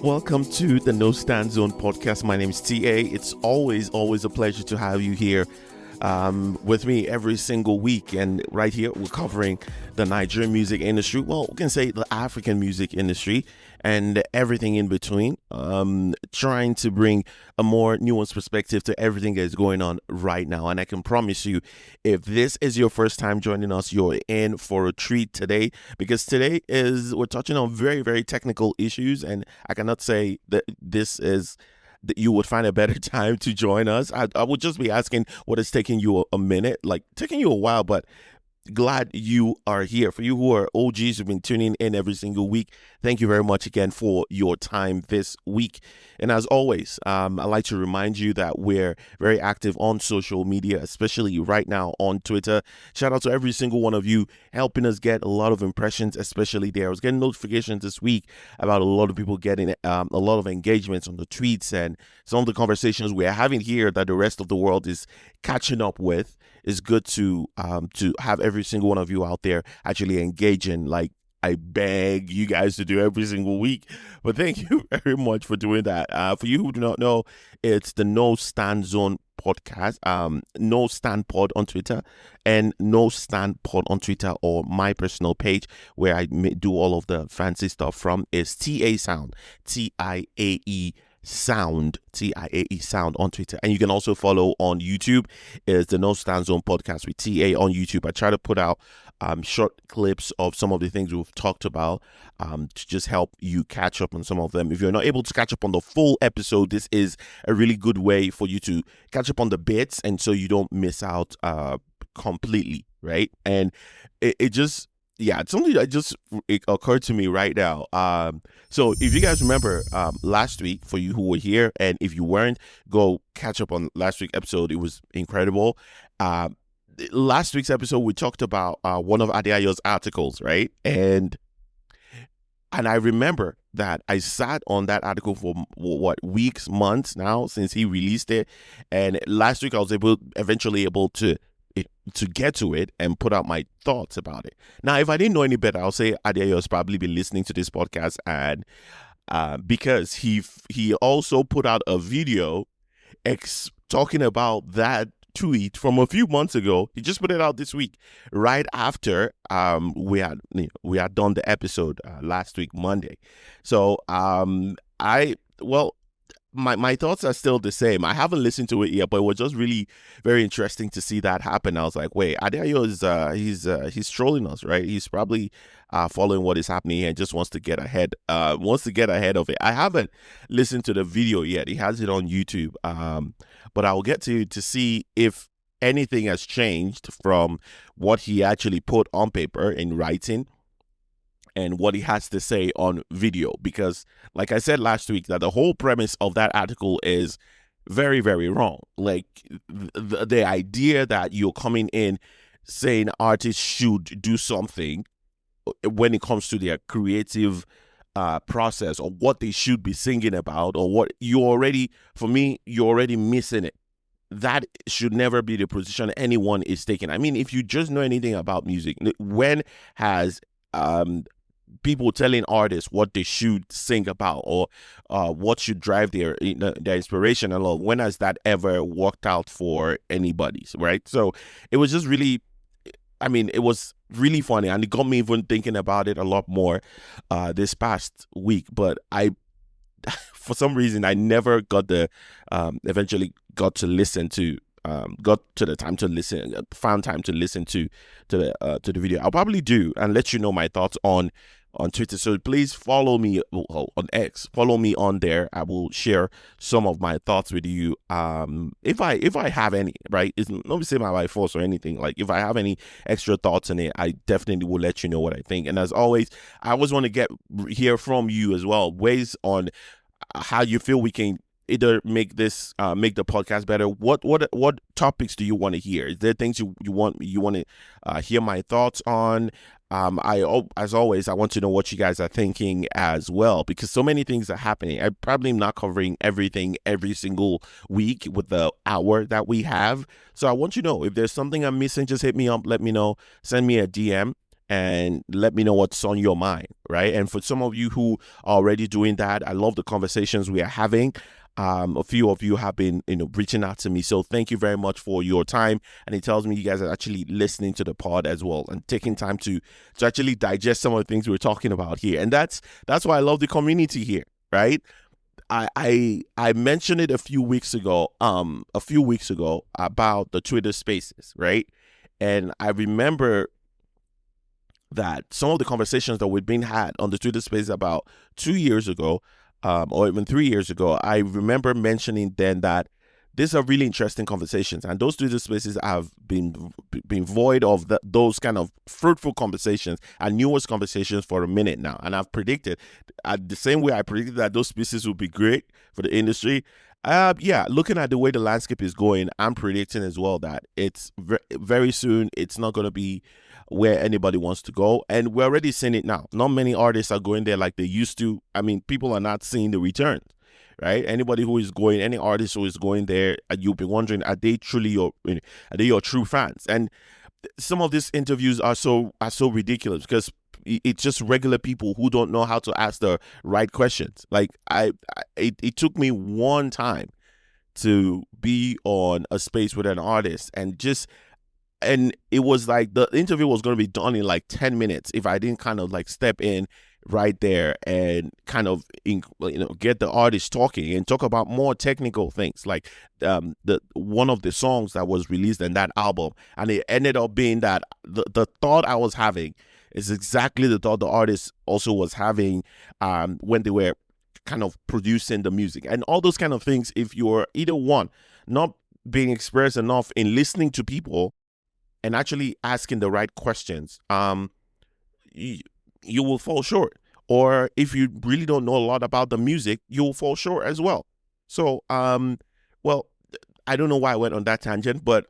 Welcome to the No Stand Zone podcast. My name is TA. It's always a pleasure to have you here with me every single week. And right here, we're covering the Nigerian music industry. Well, we can say the African music industry and everything in between. Trying to bring a more nuanced perspective to everything that is going on right now. And I can promise you, if this is your first time joining us, you're in for a treat today, because today we're touching on very, very technical issues. And I cannot say that this is that you would find a better time to join us. I would just be asking what is taking you a minute, like taking you a while, but glad you are here. For you who are OGs who've been tuning in every single week, thank you very much again for your time this week. And as always, I'd like to remind you that we're very active on social media, especially right now on Twitter. Shout out to every single one of you helping us get a lot of impressions, especially there. I was getting notifications this week about a lot of people getting a lot of engagements on the tweets and some of the conversations we're having here that the rest of the world is catching up with. It's good to have every single one of you out there actually engaging, like I beg you guys to do every single week. But thank you very much for doing that. For you who do not know, it's the No Stand Zone podcast, No Stand Pod on Twitter, and No Stand Pod on Twitter, or my personal page where I do all of the fancy stuff from is TA Sound, TIAE Sound, TIAE Sound on Twitter. And you can also follow on YouTube is the No Stand Zone podcast with TA on YouTube. I try to put out short clips of some of the things we've talked about to just help you catch up on some of them. If you're not able to catch up on the full episode, this is a really good way for you to catch up on the bits, and so you don't miss out completely, right? And it just, yeah, it's something that it occurred to me right now. So if you guys remember last week, for you who were here, and if you weren't, go catch up on last week's episode. It was incredible. Last week's episode, we talked about one of Adeayo's articles, right? And I remember that I sat on that article for weeks, months now since he released it. And last week I was eventually able to get to it and put out my thoughts about it. Now, if I didn't know any better, I'll say Adeayo has probably been listening to this podcast, and because he also put out a video talking about that tweet from a few months ago. He just put it out this week, right after we had done the episode last week, Monday. So my thoughts are still the same. I haven't listened to it yet, but it was just really very interesting to see that happen. I was like, wait, Adeayo is he's trolling us, right? He's probably following what is happening and just wants to get ahead of it. I haven't listened to the video yet. He has it on YouTube, but I will get to see if anything has changed from what he actually put on paper in writing and what he has to say on video. Because like I said last week, that the whole premise of that article is very, very wrong. Like the idea that you're coming in saying artists should do something when it comes to their creative process, or what they should be singing about, or what you're already missing it. That should never be the position anyone is taking. I mean, if you just know anything about music, when has people telling artists what they should sing about, or what should drive their inspiration along, when has that ever worked out for anybody, right? So it was just really, it was really funny, and it got me even thinking about it a lot more this past week. But for some reason, I never got eventually got to listen to got to the time to listen, found time to listen to the video. I'll probably do and let you know my thoughts on Twitter. So please follow me on X. Follow me on there. I will share some of my thoughts with you. If I have any, right? It's not to say my by force or anything. Like, if I have any extra thoughts in it, I definitely will let you know what I think. And as always, I always want to hear from you as well, ways on how you feel we can either make the podcast better. What topics do you want to hear? Is there things you want to hear my thoughts on? As always, I want to know what you guys are thinking as well, because so many things are happening. I probably am not covering everything every single week with the hour that we have. So I want you to know, if there's something I'm missing, just hit me up, let me know, send me a DM. and let me know what's on your mind, right? And for some of you who are already doing that, I love the conversations we are having. A few of you have been, reaching out to me. So thank you very much for your time. And it tells me you guys are actually listening to the pod as well and taking time to actually digest some of the things we're talking about here. And that's why I love the community here, right? I mentioned it a few weeks ago about the Twitter Spaces, right? And I remember that some of the conversations that we'd been had on the Twitter Space about 2 years ago, or even 3 years ago, I remember mentioning then that these are really interesting conversations, and those Twitter Spaces have been void of those kind of fruitful conversations and nuanced conversations for a minute now. And I've predicted, the same way I predicted that those spaces would be great for the industry. Looking at the way the landscape is going, I'm predicting as well that it's very soon it's not going to be where anybody wants to go. And we're already seeing it now. Not many artists are going there like they used to. I mean, people are not seeing the returns, right? Any artist who is going there, you'll be wondering, are they your true fans? And some of these interviews are so ridiculous because it's just regular people who don't know how to ask the right questions. Like it took me one time to be on a space with an artist and it was like the interview was going to be done in like 10 minutes if I didn't kind of like step in right there and kind of get the artist talking and talk about more technical things like the one of the songs that was released in that album. And it ended up being that the thought I was having is exactly the thought the artist also was having when they were kind of producing the music and all those kind of things. If you're either one, not being experienced enough in listening to people and actually asking the right questions, you will fall short. Or if you really don't know a lot about the music, you will fall short as well. So, well, I don't know why I went on that tangent, but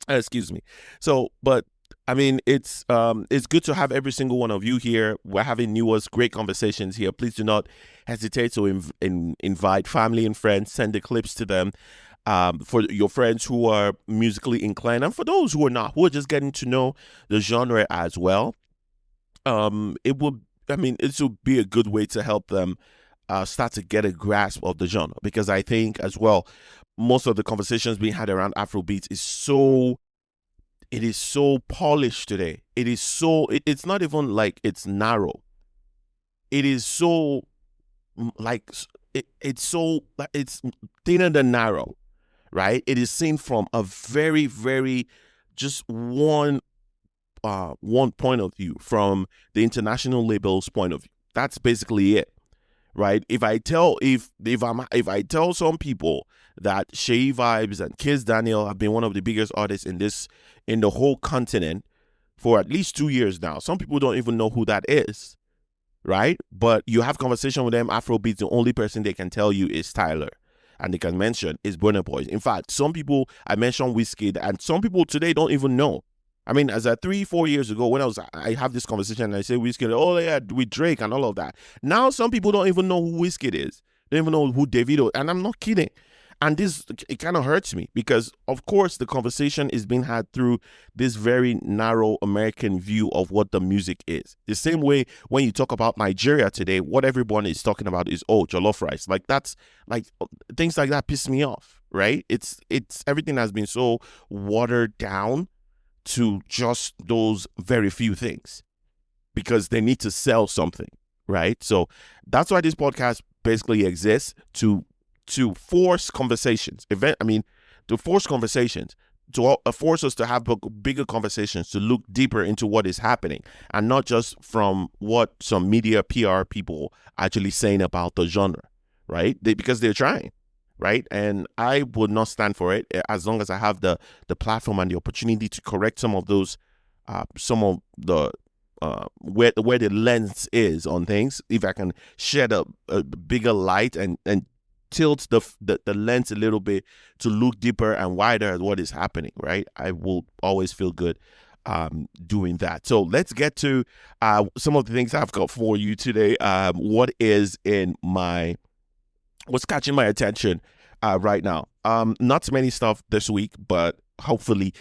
excuse me. So, but I mean, it's good to have every single one of you here. We're having nuanced, great conversations here. Please do not hesitate to invite family and friends. Send the clips to them. For your friends who are musically inclined, and for those who are not, who are just getting to know the genre as well, it will be a good way to help them start to get a grasp of the genre. Because I think as well, most of the conversations being had around Afrobeats is so polished today. It's not even like it's narrow. It is so like it's thinner than narrow. Right? It is seen from a very, very just one point of view, from the international label's point of view. That's basically it, right? If I tell some people that Shay Vibes and Kiss Daniel have been one of the biggest artists in the whole continent for at least 2 years now, some people don't even know who that is, right? But you have conversation with them, Afrobeats, the only person they can tell you is Tyler. And they can mention is Burna Boy. In fact, some people, I mentioned Wizkid, and some people today don't even know. I mean, as at 3-4 years ago, when I have this conversation and I say Wizkid, oh yeah, with Drake and all of that. Now some people don't even know who Wizkid is. They don't even know who Davido, and I'm not kidding. And it kind of hurts me because, of course, the conversation is being had through this very narrow American view of what the music is. The same way when you talk about Nigeria today, what everyone is talking about is, jollof rice. Like that's like things like that piss me off, right? It's everything has been so watered down to just those very few things because they need to sell something, right? So that's why this podcast basically exists, to force conversations, to force conversations, to force us to have bigger conversations, to look deeper into what is happening, and not just from what some media PR people actually saying about the genre, right? Because they're trying, right? And I would not stand for it as long as I have the platform and the opportunity to correct some of those, some of the where the lens is on things. If I can shed a bigger light and tilt the lens a little bit to look deeper and wider at what is happening, right? I will always feel good doing that. So let's get to some of the things I've got for you today. What's catching my attention right now? Not many stuff this week, but hopefully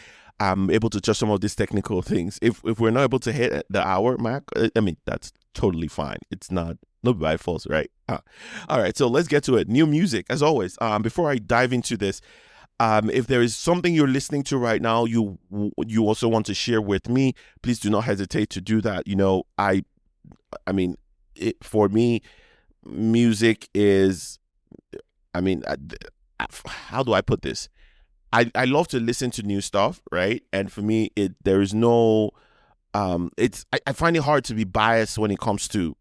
I'm able to touch some of these technical things. If we're not able to hit the hour mark, I mean, that's totally fine. It's not by force, right? All right, so let's get to it. New music, as always. Before I dive into this, if there is something you're listening to right now, you also want to share with me, please do not hesitate to do that. I mean, for me, music is, I mean, how do I put this? I love to listen to new stuff, right? And for me, there is no, I find it hard to be biased when it comes to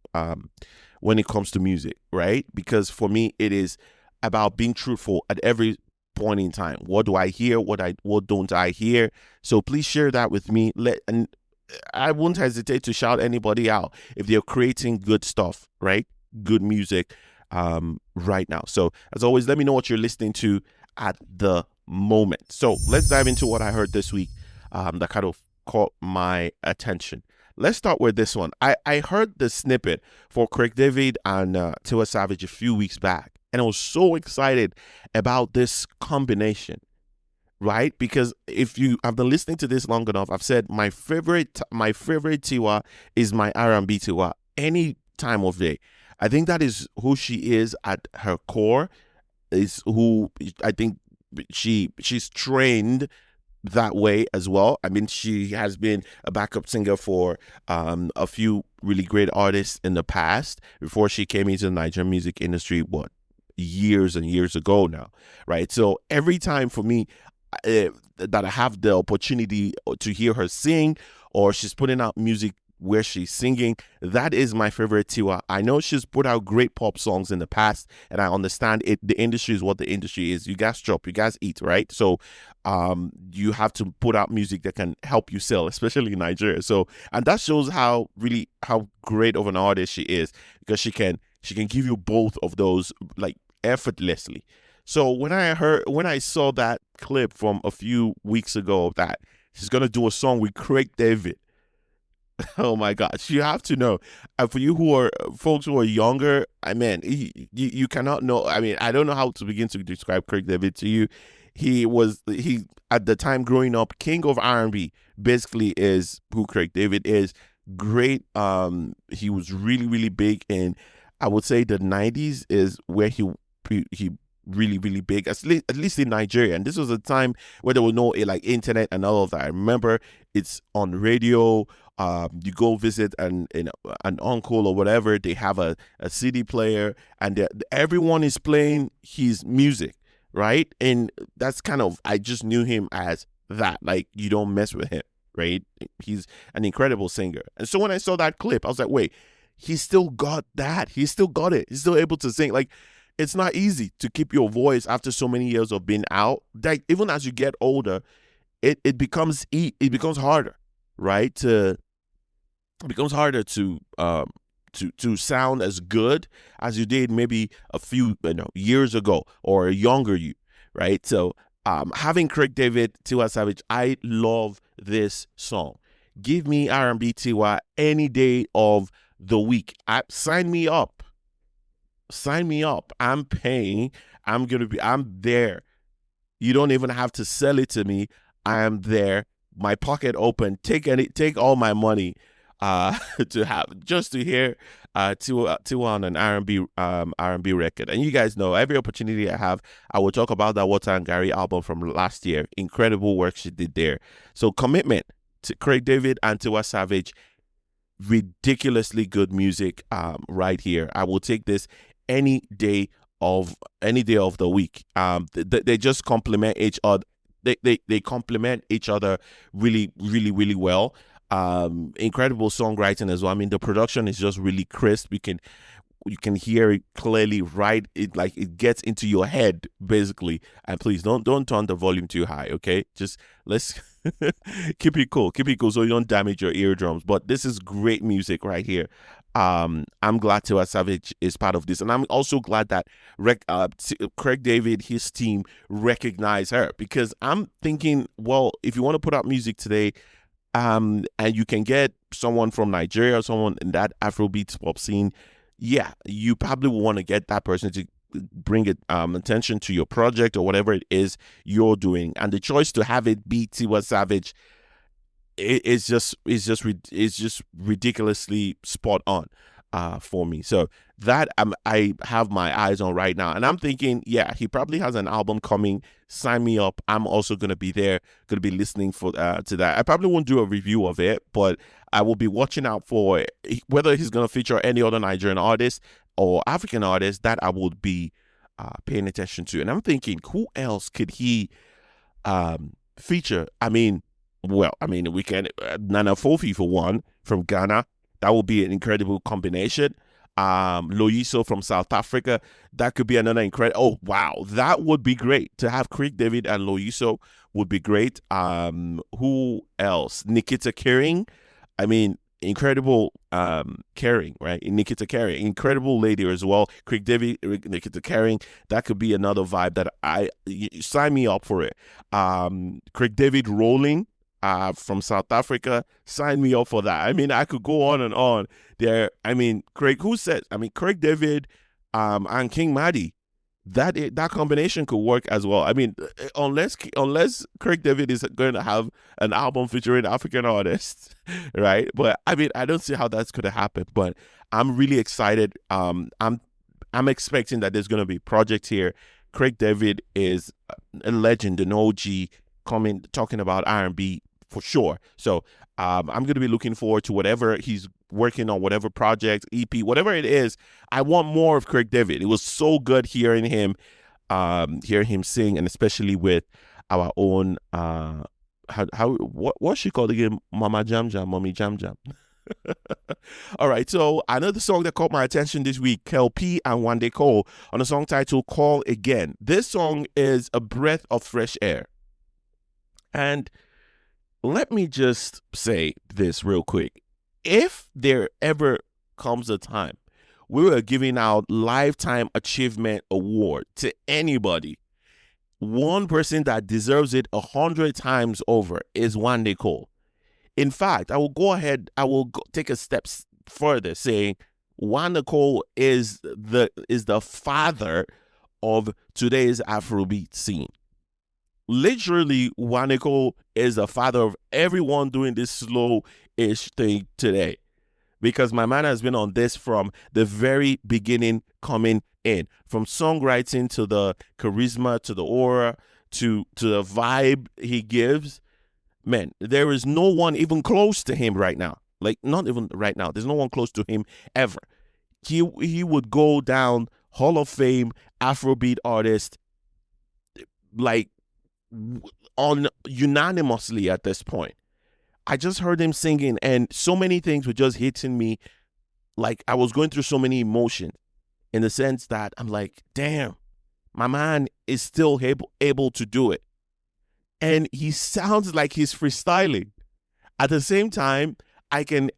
music, right? Because for me, it is about being truthful at every point in time. What do I hear? What don't I hear? So please share that with me. And I won't hesitate to shout anybody out if they're creating good stuff, right? Good music, right now. So as always, let me know what you're listening to at the moment. So let's dive into what I heard this week, that kind of caught my attention. Let's start with this one. I heard the snippet for Craig David and Tiwa Savage a few weeks back, and I was so excited about this combination, right? Because if you have been listening to this long enough, I've said my favorite Tiwa is my R&B Tiwa any time of day. I think that is who she is at her core, is who I think she's trained that way as well. I mean, she has been a backup singer for a few really great artists in the past before she came into the Nigerian music industry, years and years ago now, right? So every time for me that I have the opportunity to hear her sing, or she's putting out music where she's singing, that is my favorite Tiwa. I know she's put out great pop songs in the past, and I understand it. The industry is what the industry is. You guys drop, you guys eat, right? So you have to put out music that can help you sell, especially in Nigeria. So, and that shows how great of an artist she is, because she can give you both of those like effortlessly. So when I saw that clip from a few weeks ago that she's gonna do a song with Craig David, oh my gosh, you have to know. For you folks who are younger, I mean, you cannot know. I mean, I don't know how to begin to describe Craig David to you. He at the time growing up, king of R&B, basically is who Craig David is. Great. He was really, really big in, I would say, the 90s is where he really, really big, at least in Nigeria. And this was a time where there was no like internet and all of that. I remember it's on radio. You go visit an uncle or whatever, they have a CD player, and everyone is playing his music, right? And that's kind of, I just knew him as that. Like, you don't mess with him, right? He's an incredible singer. And so when I saw that clip, I was like, wait, he still got that. He still got it. He's still able to sing. Like, it's not easy to keep your voice after so many years of being out. Like, even as you get older, it becomes harder, right? It becomes harder to sound as good as you did maybe a few years ago, or a younger you, right? So having Craig David, Tiwa Savage, I love this song. Give me R&B Tiwa any day of the week. Sign me up. Sign me up. I'm paying. I'm there. You don't even have to sell it to me. I am there. My pocket open. Take all my money to hear Tiwa on an R&B record. And you guys know, every opportunity I have, I will talk about that Water and Gary album from last year. Incredible work she did there. So commitment to Craig David and Tiwa Savage. Ridiculously good music right here. I will take this any day of the week. They just complement each other. They complement each other really, really, really well. Incredible songwriting as well. I mean, the production is just really crisp. You can hear it clearly, right? It gets into your head basically. And please don't turn the volume too high, okay? Just let's keep it cool so you don't damage your eardrums. But this is great music right here. I'm glad Tiwa Savage is part of this, and I'm also glad that Craig David, his team, recognize her, because I'm thinking, well, if you want to put out music today, and you can get someone from Nigeria or someone in that Afrobeat pop scene, yeah, you probably want to get that person to bring it attention to your project or whatever it is you're doing, and the choice to have it be Tiwa Savage, it's just ridiculously spot on for me. So that I have my eyes on right now, and I'm thinking, yeah, he probably has an album coming. Sign me up. I'm also gonna be there, gonna be listening for to that. I probably won't do a review of it, but I will be watching out for whether he's gonna feature any other Nigerian artist or African artist that I would be paying attention to. And I'm thinking, who else could he feature? I mean, we can Nana Fofi for one from Ghana. That would be an incredible combination. Loyiso from South Africa. That could be another incredible. Oh wow, that would be great to have Craig David and Loyiso. Would be great. Who else? Nikita Kering. I mean, incredible Kering, right? Nikita Kering, incredible lady as well. Craig David, Nikita Kering. That could be another vibe that sign me up for it. Craig David Rolling. From South Africa, sign me up for that. I mean, I could go on and on there. I mean, Craig David, and King Madi, that combination could work as well. I mean, unless Craig David is going to have an album featuring African artists, right? But I mean, I don't see how that's going to happen. But I'm really excited. I'm expecting that there's going to be projects here. Craig David is a legend, an OG, talking about R&B. For sure. So I'm going to be looking forward to whatever he's working on, whatever project, EP, whatever it is. I want more of Craig David. It was so good hearing him sing, and especially with our own what's she called again? Mommy Jam Jam. All right, so another song that caught my attention this week, KLP and Wande Cole on a song titled Call Again. This song is a breath of fresh air. And let me just say this real quick. If there ever comes a time we are giving out Lifetime Achievement Award to anybody, one person that deserves it 100 times over is Wande Cole. In fact, I will take a step further, saying Wande Cole is the father of today's Afrobeat scene. Literally, Wande Cole is the father of everyone doing this slow-ish thing today, because my man has been on this from the very beginning, coming in, from songwriting to the charisma to the aura to the vibe he gives. Man, there is no one even close to him right now. Like, not even right now. There's no one close to him ever. He would go down Hall of Fame Afrobeat artist, like, on unanimously at this point. I just heard him singing, and so many things were just hitting me. Like, I was going through so many emotions, in the sense that I'm like, damn, my man is still able to do it. And he sounds like he's freestyling. At the same time, I can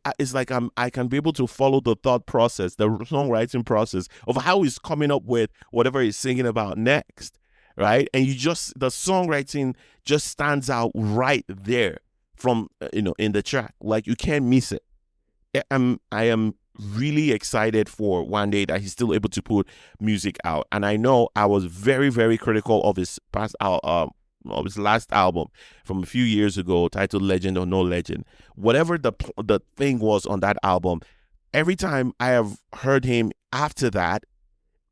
be able to follow the thought process, the songwriting process of how he's coming up with whatever he's singing about next. Right. And the songwriting just stands out right there from, in the track. Like, you can't miss it. I am really excited for Wande that he's still able to put music out. And I know I was very, very critical of his his last album from a few years ago, titled Legend or No Legend. Whatever the thing was on that album, every time I have heard him after that,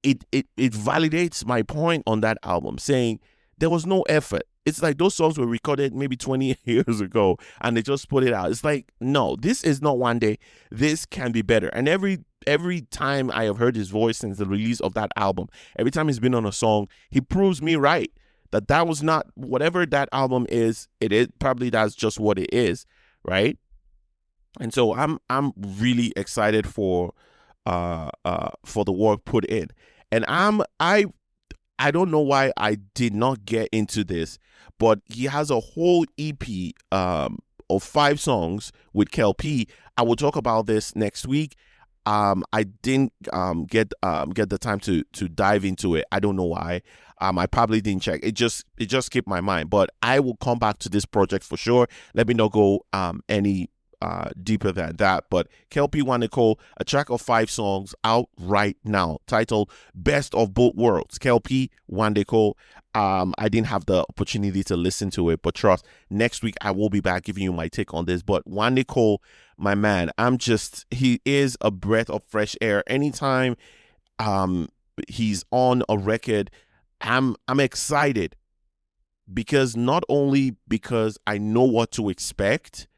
it validates my point on that album, saying there was no effort. It's like those songs were recorded maybe 20 years ago and they just put it out. It's like, no, this is not Wande. This can be better. And every time I have heard his voice since the release of that album, every time he's been on a song, he proves me right that was not whatever that album is. That's just what it is, right? And so I'm really excited for the work put in. And I don't know why I did not get into this, but he has a whole EP of 5 songs with KLP. I will talk about this next week. I didn't get the time to dive into it. I don't know why. I probably didn't check. It just skipped my mind. But I will come back to this project for sure. Let me not go any deeper than that. But KLP One Nicole, a track of 5 songs out right now, titled Best of Both Worlds. KLP One Nicole. I didn't have the opportunity to listen to it, but trust, next week I will be back giving you my take on this. But One Nicole, my man, he is a breath of fresh air. Anytime he's on a record, I'm excited, because not only because I know what to expect,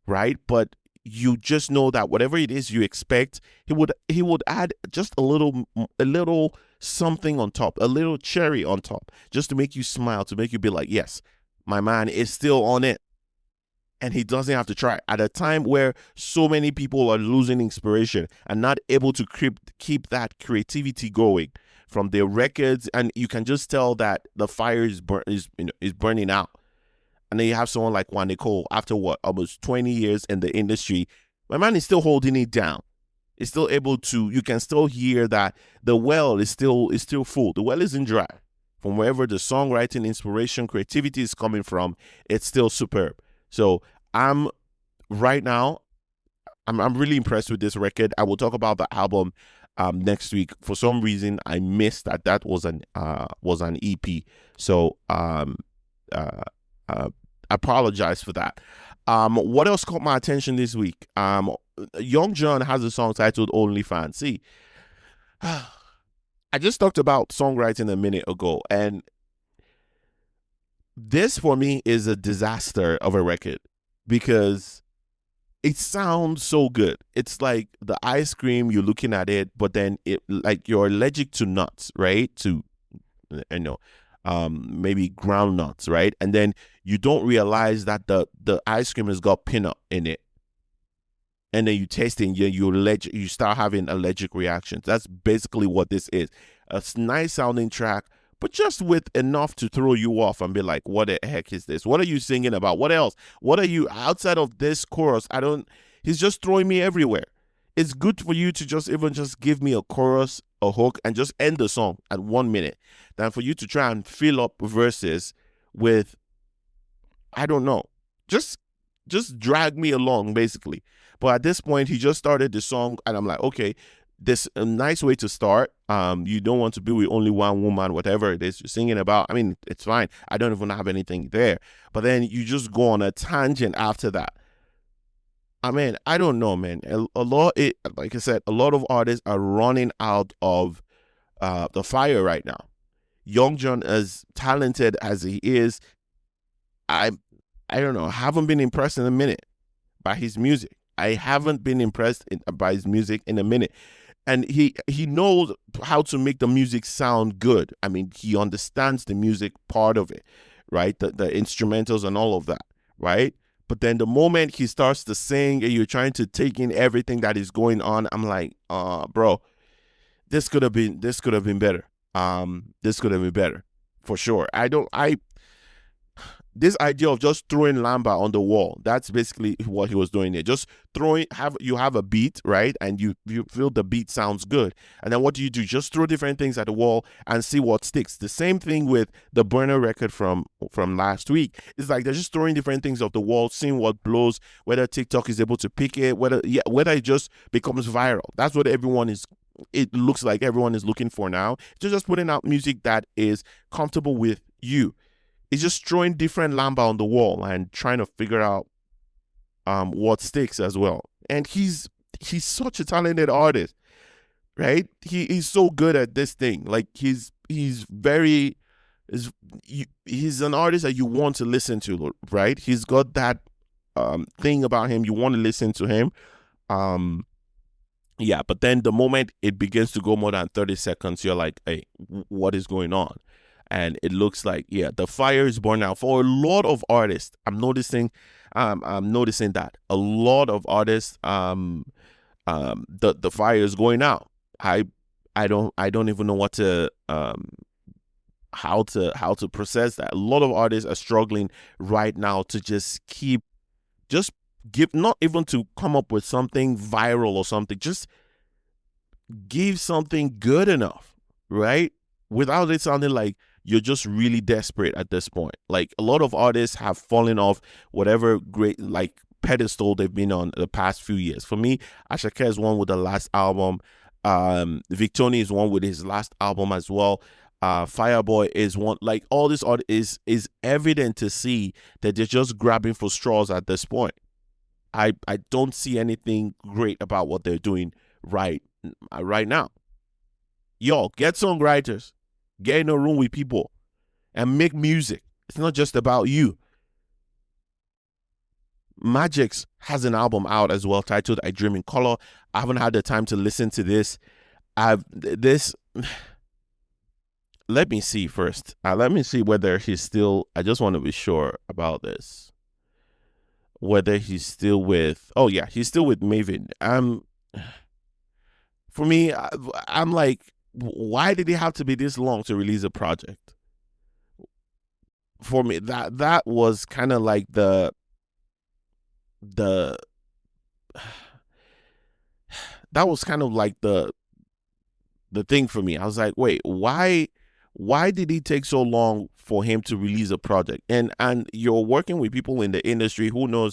right? But you just know that whatever it is you expect, he would add just a little something on top, a little cherry on top, just to make you smile, to make you be like, yes, my man is still on it. And he doesn't have to try. At a time where so many people are losing inspiration and not able to keep that creativity going from their records, and you can just tell that the fire is burning out. And then you have someone like One Nicole, after what, almost 20 years in the industry, my man is still holding it down. It's still able to, you can still hear that the well is still full. The well isn't dry. From wherever the songwriting, inspiration, creativity is coming from, it's still superb. So I'm really impressed with this record. I will talk about the album next week. For some reason, I missed that was an EP. So apologize for that. What else caught my attention this week? Young John has a song titled OnlyFans. See, I just talked about songwriting a minute ago, and this for me is a disaster of a record, because it sounds so good. It's like the ice cream, you're looking at it, but then it, like, you're allergic to nuts, right? Maybe ground nuts, right? And then you don't realize that the ice cream has got peanut in it. And then you taste it, and you start having allergic reactions. That's basically what this is. A nice sounding track, but just with enough to throw you off and be like, what the heck is this? What are you singing about? What else? What are you, outside of this chorus? He's just throwing me everywhere. It's good for you to just give me a chorus, a hook, and just end the song at 1 minute, than for you to try and fill up verses with, I don't know, just drag me along, basically. But at this point, he just started the song, and I'm like, okay, this a nice way to start. You don't want to be with only one woman, whatever it is you're singing about. I mean, it's fine. I don't even have anything there. But then you just go on a tangent after that. I mean, I don't know, man. Like I said, a lot of artists are running out of the fire right now. Young John, as talented as he is, I don't know. I haven't been impressed in a minute by his music. I haven't been impressed by his music in a minute. And he knows how to make the music sound good. I mean, he understands the music part of it, right? The instrumentals and all of that, right? But then the moment he starts to sing and you're trying to take in everything that is going on, I'm like, bro, this could have been better. This could have been better, for sure. This idea of just throwing Lamba on the wall, that's basically what he was doing there. Just you have a beat, right? And you feel the beat sounds good. And then what do? Just throw different things at the wall and see what sticks. The same thing with the Burner record from last week. It's like they're just throwing different things off the wall, seeing what blows, whether TikTok is able to pick it, whether it just becomes viral. That's what it looks like everyone is looking for now. Just putting out music that is comfortable with you. He's just throwing different Lamba on the wall and trying to figure out what sticks as well. And he's such a talented artist, right? He's so good at this thing. Like he's an artist that you want to listen to, right? He's got that thing about him. You want to listen to him. Yeah, but then the moment it begins to go more than 30 seconds, you're like, hey, what is going on? And it looks like, yeah, the fire is burning out for a lot of artists. I'm noticing that a lot of artists, the fire is going out. I don't even know how to process that. A lot of artists are struggling right now to not even to come up with something viral or something, just give something good enough, right? Without it sounding like you're just really desperate at this point. Like a lot of artists have fallen off whatever great like pedestal they've been on the past few years. For me, Ashake is one with the last album. Victoni is one with his last album as well. Fireboy is one. Like, all this art is evident to see that they're just grabbing for straws at this point. I don't see anything great about what they're doing right now. Y'all, get songwriters, get in a room with people, and make music. It's not just about you. Magix has an album out as well titled I Dream in Color. I haven't had the time to listen to this. Let me see first. Let me see whether he's still, I just want to be sure about this. Whether he's still with, oh yeah, he's still with Maven. For me, I'm like, why did it have to be this long to release a project? For me, that was kind of like the that was kind of like the thing for me. I was like, wait, why did it take so long for him to release a project? And you're working with people in the industry who know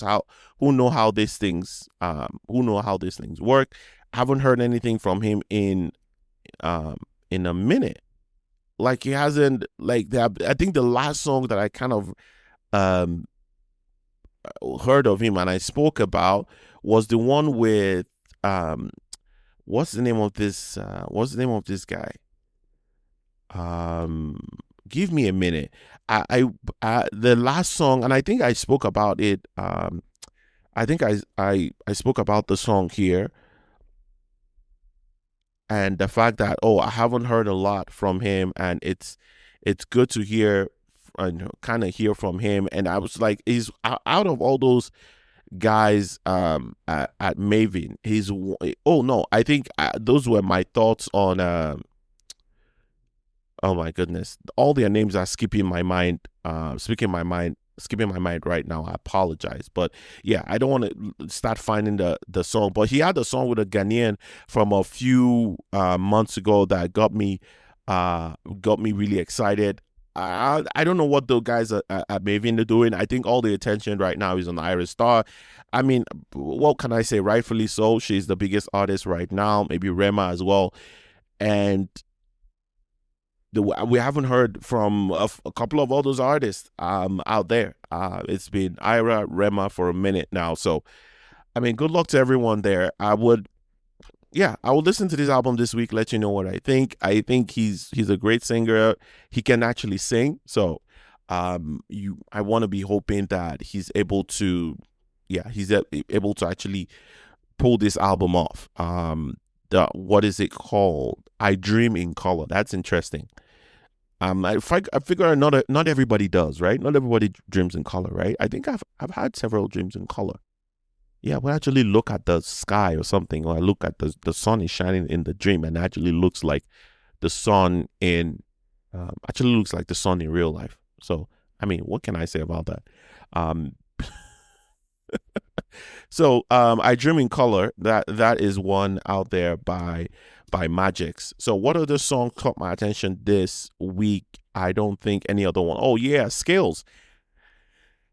how these things work. I haven't heard anything from him in a minute. Like, he hasn't, like, that. I think the last song that I kind of heard of him and I spoke about was the one with what's the name of this guy? Give me a minute. I the last song, and I think I spoke about it. I think I spoke about the song here, and the fact that, I haven't heard a lot from him, and it's good to hear and kind of hear from him. And I was like, he's out of all those guys at Maven. I think those were my thoughts on. Oh my goodness, all their names are skipping my mind right now. I apologize, but yeah, I don't want to start finding the song. But he had a song with a Ghanaian from a few months ago that got me really excited. I don't know what those guys at Maven are doing. I think all the attention right now is on Iris Star. I mean, what can I say? Rightfully so. She's the biggest artist right now. Maybe Rema as well, and we haven't heard from a couple of all those artists out there. It's been Ira, Rema for a minute now. So, I mean, good luck to everyone there. I would listen to this album this week, let you know what I think. I think he's a great singer. He can actually sing. So, I want to be hoping that he's able to actually pull this album off. What is it called? I Dream in Color. That's interesting. I figure not everybody does, right? Not everybody dreams in color, right? I think I've had several dreams in color. Yeah, we actually look at the sky or something, or I look at the sun is shining in the dream, and actually looks like the sun in real life. So, I mean, what can I say about that? So, I Dream in Color, that is one out there by Magix. So, what other song caught my attention this week? I don't think any other one. Oh yeah, Scales.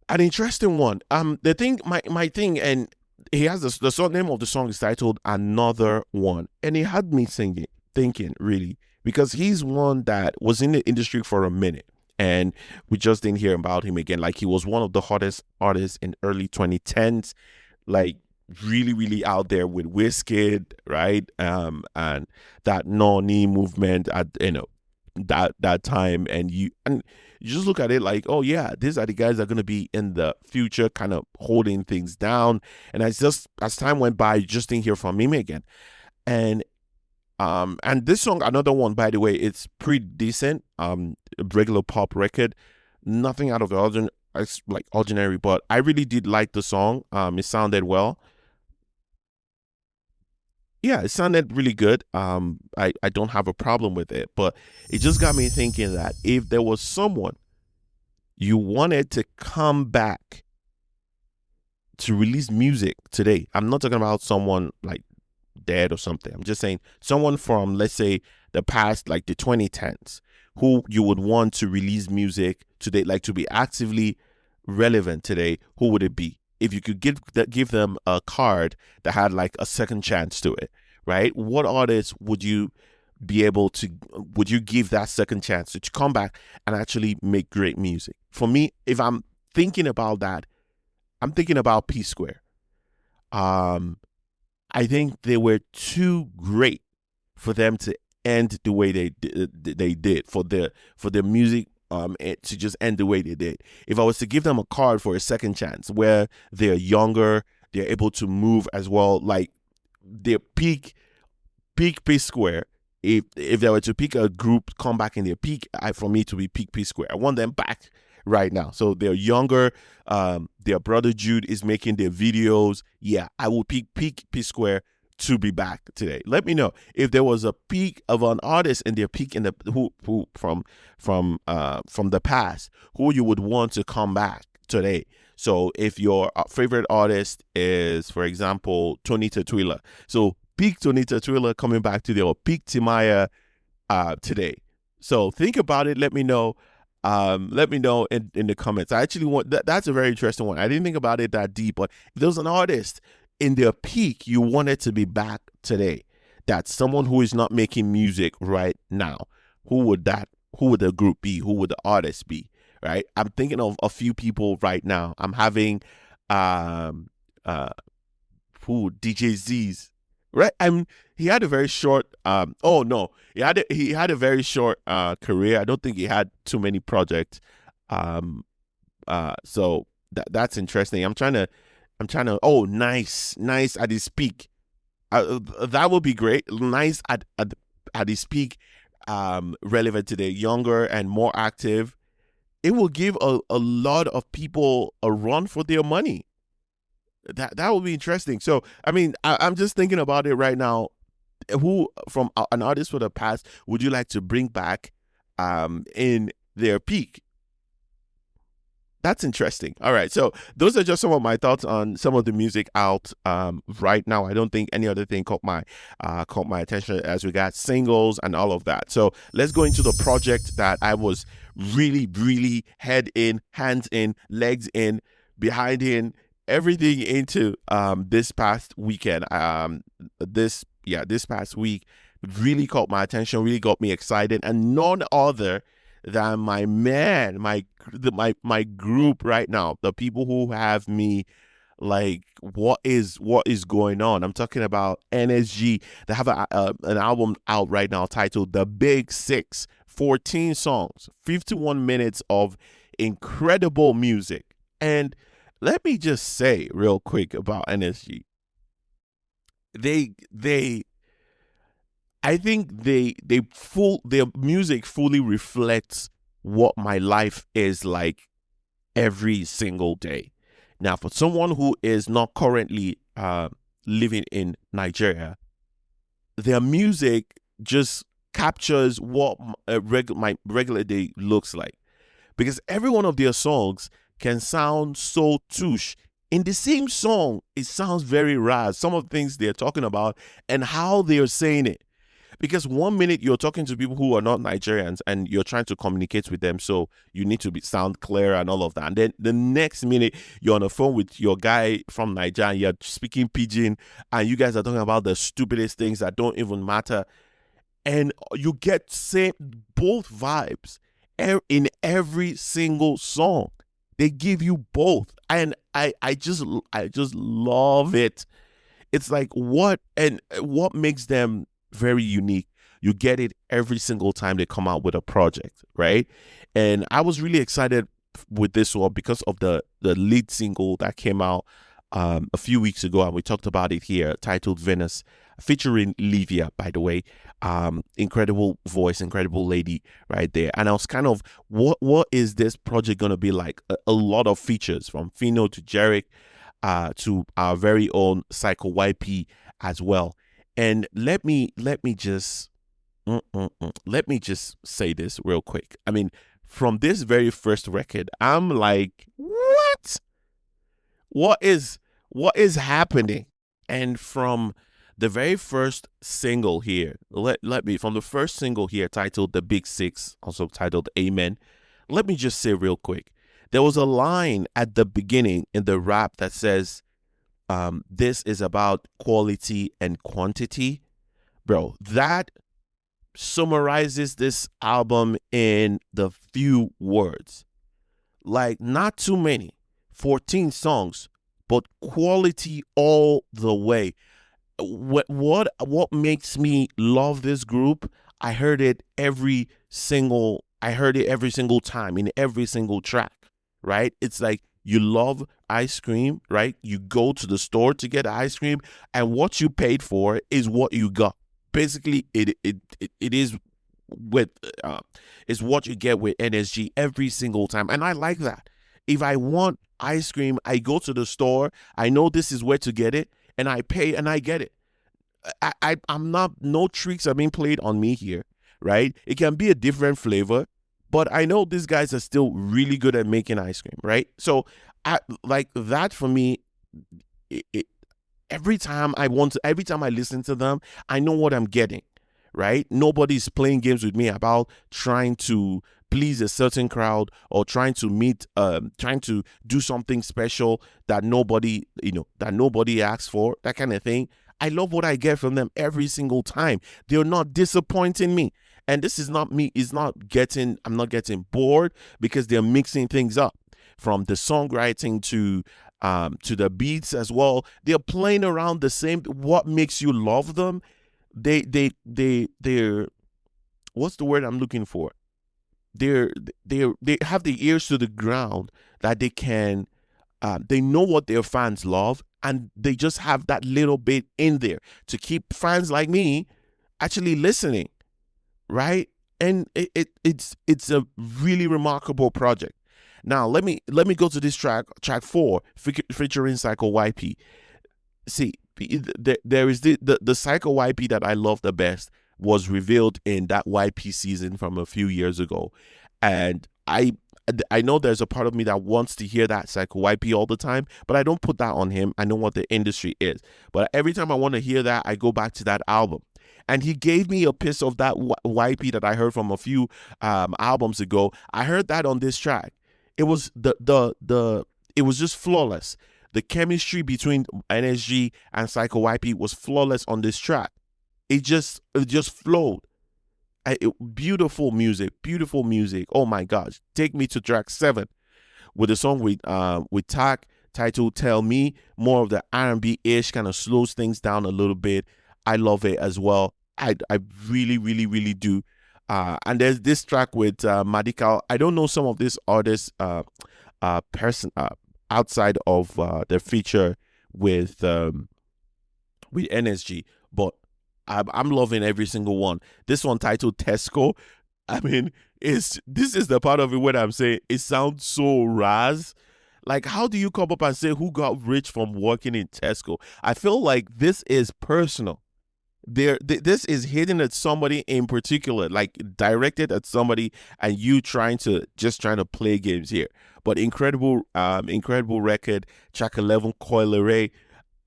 An interesting one. The thing, my thing, and he has the song name of the song is titled Another One, and he had me thinking really, because he's one that was in the industry for a minute, and we just didn't hear about him again. Like, he was one of the hottest artists in early 2010s, like really, really out there with Wizkid, right? And that Noni movement at that time, and you just look at it like, oh yeah, these are the guys that are going to be in the future, kind of holding things down. And as time went by, you just didn't hear from him again. And this song, another one, by the way, it's pretty decent. Regular pop record, nothing out of the ordinary, but I really did like the song. It sounded well. Yeah, it sounded really good. I don't have a problem with it, but it just got me thinking that if there was someone you wanted to come back to release music today, I'm not talking about someone like dead or something. I'm just saying someone from, let's say, the past, like the 2010s, who you would want to release music today, like to be actively relevant today. Who would it be? if you could give them a card that had like a second chance to it, right? What artists would you be able to would you give that second chance to come back and actually make great music? For me, if I'm thinking about that, I'm thinking about P Square. Um, I think they were too great for them to end the way they did for their music to just end the way they did. If I was to give them a card for a second chance where they're younger, they're able to move as well, like their peak P Square. If they were to pick a group, come back in their peak, for me to be peak P Square. I want them back right now. So they're younger. Their brother Jude is making their videos. Yeah, I will pick peak P Square to be back today. Let me know if there was a peak of an artist in their peak in the who from the past who you would want to come back today. So if your favorite artist is, for example, Tony Tatwila, so peak Tony Tatwila coming back today, or peak Timaya today. So think about it. Let me know. Let me know in the comments. I actually want that's a very interesting one. I didn't think about it that deep, but if there was an artist in their peak you wanted to be back today, that's someone who is not making music right now, who would the group be? Who would the artist be? Right? I'm thinking of a few people right now. I'm having DJ Z's. Right? He had a very short oh no, he had a very short career. I don't think he had too many projects. So that's interesting. I'm trying to oh, nice at his peak. That would be great. Nice at his peak, relevant today, younger and more active. It will give a lot of people a run for their money. That would be interesting. So, I mean, I'm just thinking about it right now. Who from an artist for the past would you like to bring back in their peak? That's interesting. All right. So those are just some of my thoughts on some of the music out right now. I don't think any other thing caught my attention as we got singles and all of that. So let's go into the project that I was really, really head in, hands in, legs in, behind in, everything into this past weekend. This past week really caught my attention, really got me excited, and none other than my man, my group right now, the people who have me like, what is going on? I'm talking about NSG. They have an album out right now titled The Big Six, 14 songs, 51 minutes of incredible music. And let me just say real quick about NSG. I think their music fully reflects what my life is like every single day. Now, for someone who is not currently living in Nigeria, their music just captures what my regular day looks like, because every one of their songs can sound so touche. In the same song, it sounds very raw. Some of the things they're talking about and how they're saying it. Because 1 minute you're talking to people who are not Nigerians and you're trying to communicate with them, so you need to sound clear and all of that. And then the next minute you're on the phone with your guy from Nigeria and you're speaking pidgin, and you guys are talking about the stupidest things that don't even matter. And you get both vibes in every single song. They give you both, and I just love it. It's like what makes them very unique. You get it every single time they come out with a project, right? And I was really excited with this one because of the lead single that came out a few weeks ago, and we talked about it here, titled Venus, featuring Livia, by the way. Incredible voice, incredible lady right there. And I was kind of, what is this project going to be like? A lot of features, from Fino to Jerick to our very own Psycho YP as well. And let me just say this real quick. I mean, from this very first record, I'm like, what is happening? And from the very first single here, from the first single here, titled The Big Six, also titled Amen, let me just say real quick There was a line at the beginning in the rap that says, this is about quality and quantity. Bro, that summarizes this album in the few words. Like, not too many, 14 songs, but quality all the way. What makes me love this group? I heard it every single time in every single track, right? It's like you love ice cream, right? You go to the store to get ice cream, and what you paid for is what you got. Basically, it is with is what you get with NSG every single time, and I like that. If I want ice cream, I go to the store. I know this is where to get it, and I pay and I get it. I'm not, no tricks are being played on me here, right? It can be a different flavor, but I know these guys are still really good at making ice cream, right? So I like that for me. It, every time I listen to them, I know what I'm getting, right? Nobody's playing games with me about trying to please a certain crowd or trying to do something special that nobody asks for, that kind of thing. I love what I get from them every single time. They're not disappointing me. And this is not me, I'm not getting bored because they're mixing things up from the songwriting to the beats as well. They're playing around the same. What makes you love them? They're what's the word I'm looking for? They have the ears to the ground that they know what their fans love, and they just have that little bit in there to keep fans like me actually listening, right? And it's a really remarkable project. Now let me go to this track 4, featuring Psycho YP. See, there is the Psycho YP that I love the best was revealed in that YP season from a few years ago, and I know there's a part of me that wants to hear that Psycho YP all the time, but I don't put that on him. I know what the industry is, but every time I want to hear that, I go back to that album. And he gave me a piece of that YP that I heard from a few albums ago. I heard that on this track. It was it was just flawless. The chemistry between NSG and Psycho YP was flawless on this track. It just flowed. Beautiful music, beautiful music. Oh my gosh! Take me to track 7 with the song with Tak, titled "Tell Me." More of the R&B ish, kind of slows things down a little bit. I love it as well. I really do. And there's this track with Madikal. I don't know some of these artists person outside of the feature with NSG, but I'm loving every single one. This one titled Tesco. I mean, this is the part of it where I'm saying it sounds so raz. Like, how do you come up and say who got rich from working in Tesco? I feel like this is personal. This is hitting at somebody in particular, like directed at somebody, and you trying to play games here. But incredible record. Track 11, Coil Array.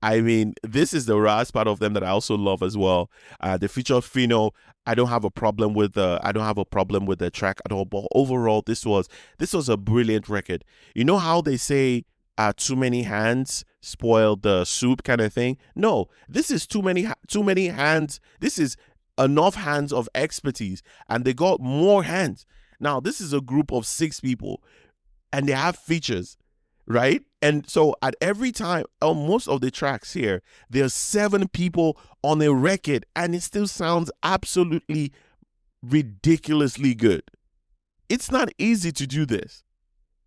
I mean, this is the Raz part of them that I also love as well. The feature of Fino, I don't have a problem with the track at all. But overall, this was a brilliant record. You know how they say too many hands spoil the soup kind of thing? No, this is too many hands. This is enough hands of expertise, and they got more hands. Now, this is a group of 6 people, and they have features, right? And so at every time, on most of the tracks here, there's 7 people on a record, and it still sounds absolutely ridiculously good. It's not easy to do this,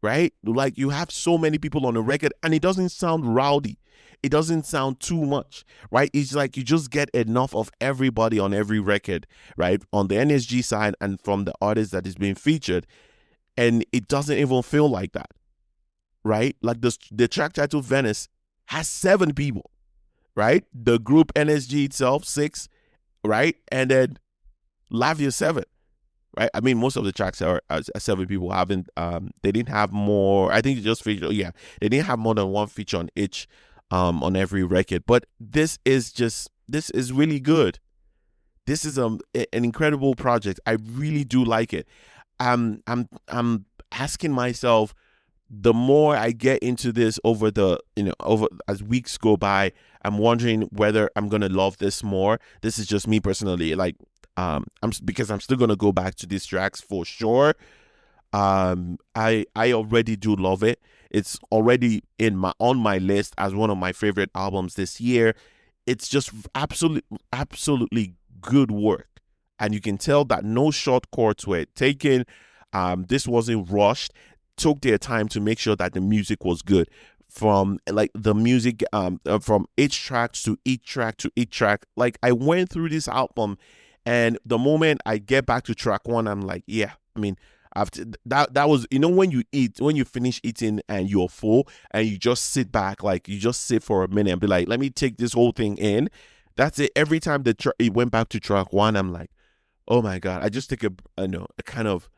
right? Like, you have so many people on a record, and it doesn't sound rowdy. It doesn't sound too much, right? It's like you just get enough of everybody on every record, right? On the NSG side and from the artist that is being featured, and it doesn't even feel like that. Right? Like the track title Venice has 7 people, right? The group NSG itself, 6, right? And then Lavia, 7, right? I mean, most of the tracks are 7 people. They didn't have more. I think just feature. Yeah, they didn't have more than 1 feature on each, on every record. But this is really good. This is an incredible project. I really do like it. I'm asking myself, the more I get into this over the, over as weeks go by, I'm wondering whether I'm gonna love this more. This is just me personally. Like, because I'm still gonna go back to these tracks for sure. I already do love it. It's already in my on my list as one of my favorite albums this year. It's just absolutely good work, and you can tell that no short cuts were taken. This wasn't rushed. Took their time to make sure that the music was good. From like the music, from each track to each track to each track. Like, I went through this album, and the moment I get back to track one, I'm like, yeah. I mean, after that was, when you eat, when you finish eating and you're full and you just sit back, like you just sit for a minute and be like, let me take this whole thing in. That's it. Every time it went back to track one, I'm like, oh my god. I just take a kind of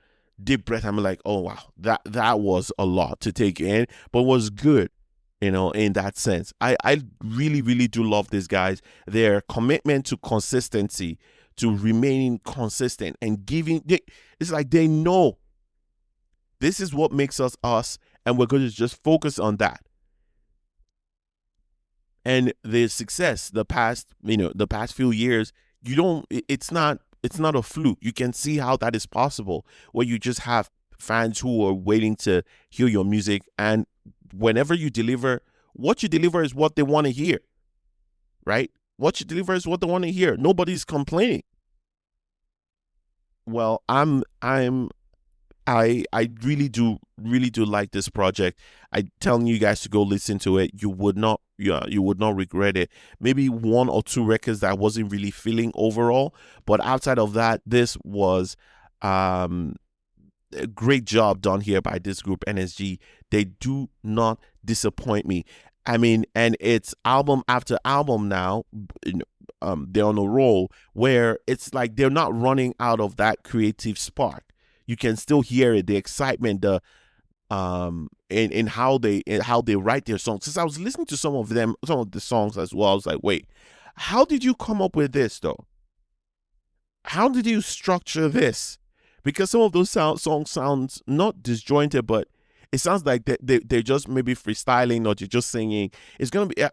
deep breath. I'm like, oh wow, that was a lot to take in, but was good. In that sense, I really, really do love these guys. Their commitment to consistency, to remaining consistent and giving. It's like they know this is what makes us us, and we're going to just focus on that. And the success, the past few years, it's not a fluke. You can see how that is possible, where you just have fans who are waiting to hear your music, and whenever you deliver, what you deliver is what they want to hear, right? What you deliver is what they want to hear. Nobody's complaining. Well, I really do like this project. I telling you guys to go listen to it. You would not, yeah, you would not regret it. Maybe one or two records that I wasn't really feeling overall, but outside of that, this was a great job done here by this group, NSG. They do not disappoint me. I mean, and it's album after album now. They're on a roll where it's like they're not running out of that creative spark. You can still hear it, the excitement, the in how they write their songs. Since I was listening to some of the songs as well, I was like, wait, how did you come up with this though? How did you structure this? Because some of those songs sounds not disjointed, but it sounds like they're just maybe freestyling or they're just singing. It's gonna be.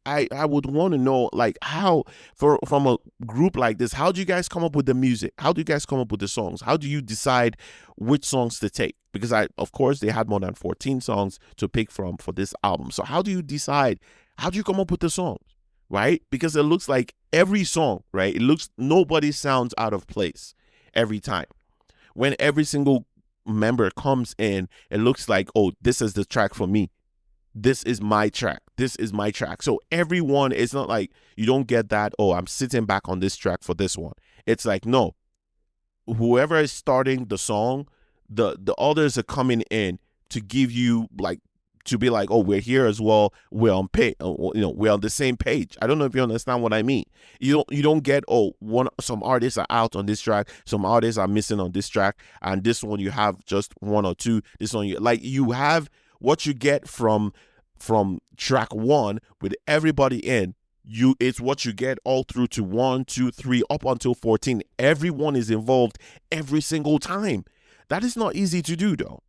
I would want to know, like, how from a group like this, how do you guys come up with the music? How do you guys come up with the songs? How do you decide which songs to take? Because of course they had more than 14 songs to pick from for this album. So how do you decide? How do you come up with the songs? Right? Because it looks like every song, right? Nobody sounds out of place every time. When every single member comes in, it looks like, oh, this is the track for me. This is my track. This is my track. So everyone, it's not like you don't get that, oh, I'm sitting back on this track for this one. It's like, no, whoever is starting the song, the others are coming in to give you, like, to be like, oh, we're here as well. We're on we're on the same page. I don't know if you understand what I mean. You don't get, oh, some artists are out on this track, some artists are missing on this track, and this one you have just one or two. This one you have what you get from track one with everybody in. It's what you get all through to 1, 2, 3 up until 14. Everyone is involved every single time. That is not easy to do though,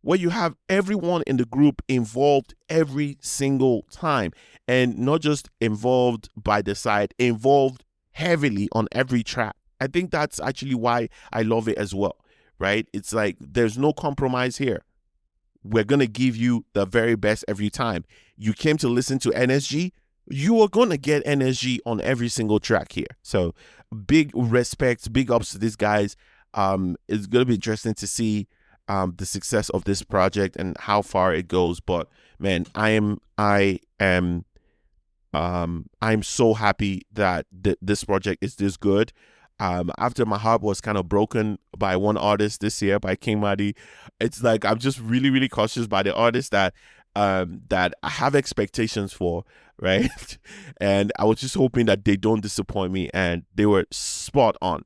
where you have everyone in the group involved every single time, and not just involved by the side, involved heavily on every track. I think that's actually why I love it as well, right? It's like there's no compromise here. We're going to give you the very best every time. You came to listen to NSG, you are going to get NSG on every single track here. So big respect, big ups to these guys. It's going to be interesting to see the success of this project and how far it goes. But man, I'm so happy that this project is this good. After my heart was kind of broken by one artist this year, by King Madi, it's like I'm just really, really cautious by the artists that I have expectations for, right? And I was just hoping that they don't disappoint me, and they were spot on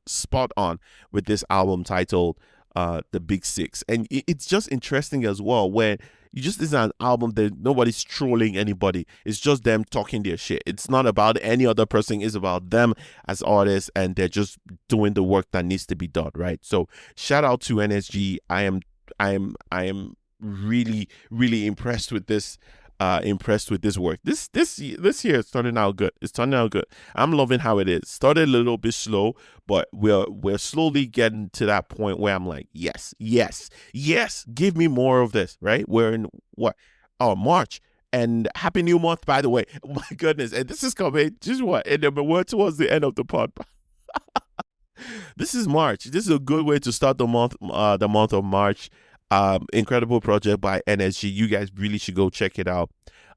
with this album titled The Big Six. And it's just interesting as well, where this is an album that nobody's trolling anybody. It's just them talking their shit. It's not about any other person. It's about them as artists, and they're just doing the work that needs to be done, right? So shout out to NSG. I am really, really impressed with this work. This year is turning out good. It's turning out good. I'm loving how it is. Started a little bit slow, but we're slowly getting to that point where I'm like, yes, yes, yes, give me more of this, right? We're in what? Oh, March. And happy new month, by the way. Oh my goodness. And this is coming just what? And then we're towards the end of the pod. This is March. This is a good way to start the month of March. Incredible project by NSG. You guys really should go check it out.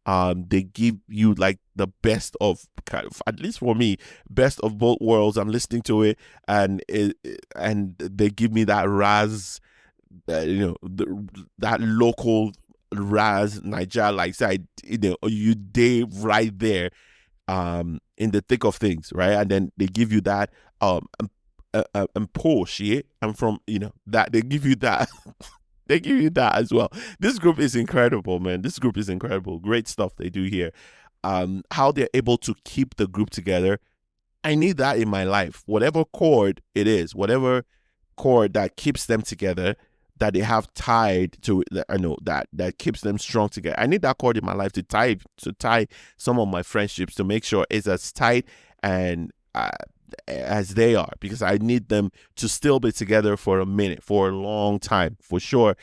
They give you like the best of kind of, at least for me, best of both worlds. I'm listening to it, and they give me that Raz, that local Raz Niger like side. You day right there, in the thick of things, right? And then they give you that, and Porsche, yeah? I'm from, that they give you that. They give you that as well. This group is incredible, man. This group is incredible. Great stuff they do here. How they're able to keep the group together. I need that in my life. Whatever chord it is, whatever chord that keeps them together, that they have tied to, I know that keeps them strong together. I need that chord in my life to tie some of my friendships, to make sure it's as tight and as they are, because I need them to still be together for a minute, for a long time, for sure.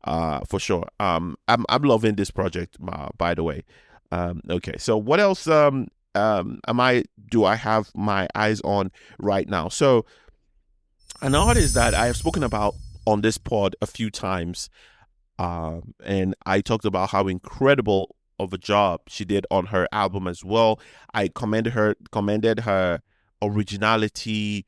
I'm loving this project, by the way. Okay, so what else do I have my eyes on right now? So an artist that I have spoken about on this pod a few times, and I talked about how incredible of a job she did on her album as well. I commended her originality,